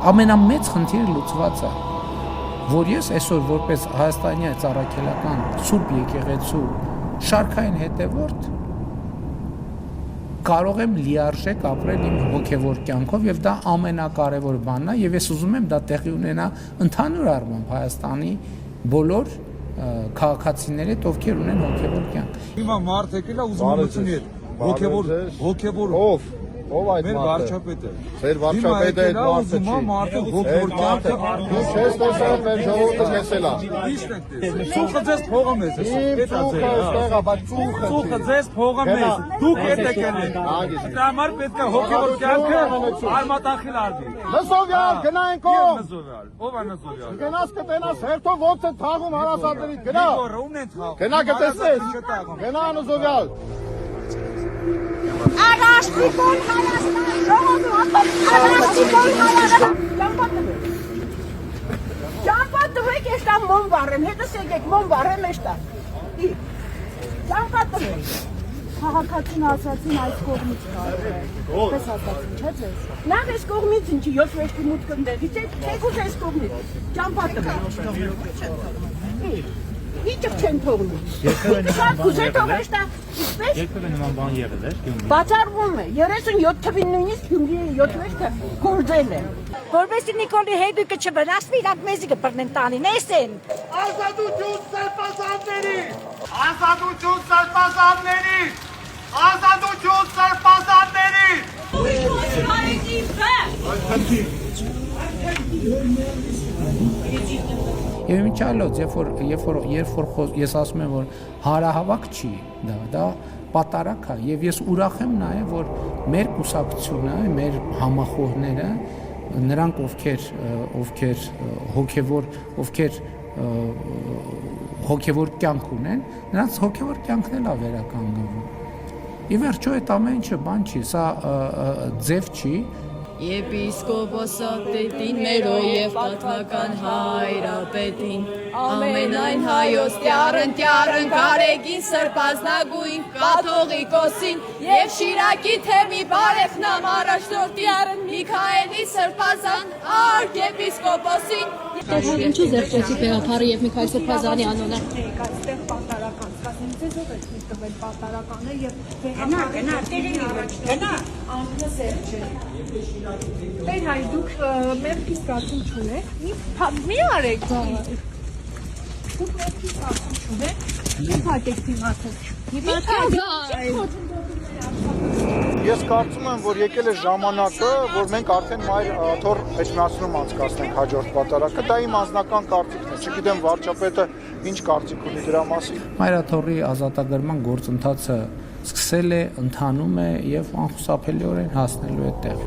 ամենամեծ խնդիրը լուծված է, որ ես այսօր որպես Հայաստանի ծառայական Սուրբ եկեղեցու շարքային հետևորդ կարող եմ լիարժեք ապրել իմ հոգևոր կյանքով եւ դա ամենակարևոր բանն է եւ ես ուզում եմ դա տեղի ունենա ընդհանուր առմամբ Հայաստանի բոլոր քաղաքացիների հետ ովքեր ունեն հոգևոր կյանք։ Հիմա մարդ եկել է ուզում մտցնի հոգևոր ով այդ մեր վարչապետը։ Ձեր վարչապետը այդ մարդը չի։ Մարդը հոգևոր կյանքը դու չես տեսել մեր ժողովուրդը տեսել է։ Իսկ եք ծուխը ձեզ փողը մեզ է։ Ծուխը այստեղ է, բայց Ծուխը ձեզ փողը մեզ։ Դուք եք եկել։ Դրա համար պետք է հոգևոր կյանքը արմատախիլ արվի։ Նսովյալ, գնայինք ով։ Նսովյալ։ Ով է Նսովյալ։ Գնաս կտենաս հերթով ոնց է թաղում հարասատերից, գնա։ Ումն են թաղում։ Գնա կտեսնես։ Գնա Նսովյալ։ Արաշտիկոն Հայաստան, ժողովուրդ, Արաշտիկոն Հայաստան։ Ճամփա տվեք, էստա մոմ վառեմ, հետս եկեք մոմ վառեմ էստա։ Ճամփա տվեք։ Քաղաքացին ասացին այս կողմից կարող է։ Պես ասացին, չէ՞ ձեզ։ Նախ այս կողմից ինչի 7 վեճի մուտքը ընդդեղից է, թեկուզ այս կողմից։ Ճամփա տվեք։ Իջք չեն թողնում։ Շատ կուզե թողեշ դա, ինչպես։ Երբևէ նման բան եղել է Գյումրիում։ Բացառվում է, 37 թվին նույնիսկ Գյումրիի 7 վեճը գործել է։ Որովհետեւ Նիկոլի հետույքը չվնասվի, իրանք մեզի կբռնեն տանին, էսեն։ Ազատություն սրբազանների։ Ազատություն սրբազանների։ Ազատություն սրբազանների։ Եվ միջալոց, երբ որ ես ասում եմ, որ հարահավաք չի, դա պատարակ է, եւ ես ուրախ եմ նաեւ, որ մեր կուսակցությունը, մեր համախոհները, նրանք ովքեր հոգևոր կյանք ունեն, նրանց հոգևոր կյանքն էլ է վերականգնվում։ Ի վերջո այդ ամեն ինչը բան չի, սա ձև չի։ Եպիսկոպոսատետին մերո և պատվական հայրապետին, ամենայն հայոց տյարն կարեգին սրպազնագույն կաթողիկոսին և շիրակի թեմի բարեխնամ առաջնորդ տյարն Միքայելի սրպազան արկ եպիսկոպոսին։ Ինչու զերծեցի Պեղափարը և Միքայել Սրբազանի անունը։ Այստեղ պատարական, սկասեմ ձեզ ով եք տվել պատարականը և գնա, տեղին գնա, անունը սերջ է։ Տեր հայ, դուք մեր պիսկացում չունեք, մի արեք, դուք մեր պիսկացում չունեք, մի պակեք թիմացեք, Ես կարծում եմ, որ եկել է ժամանակը, որ մենք արդեն Մայր Թոր Էջմիածնում անցկացնենք հաջորդ պատարակը, դա իմ անձնական կարծիքն է, չգիտեմ վարչապետը ինչ կարծիք ունի դրա մասին։ Մայր Թորի ազատագրման գործընթացը սկսել է, ընթանում է եւ անխուսափելիորեն հասնելու է տեղ։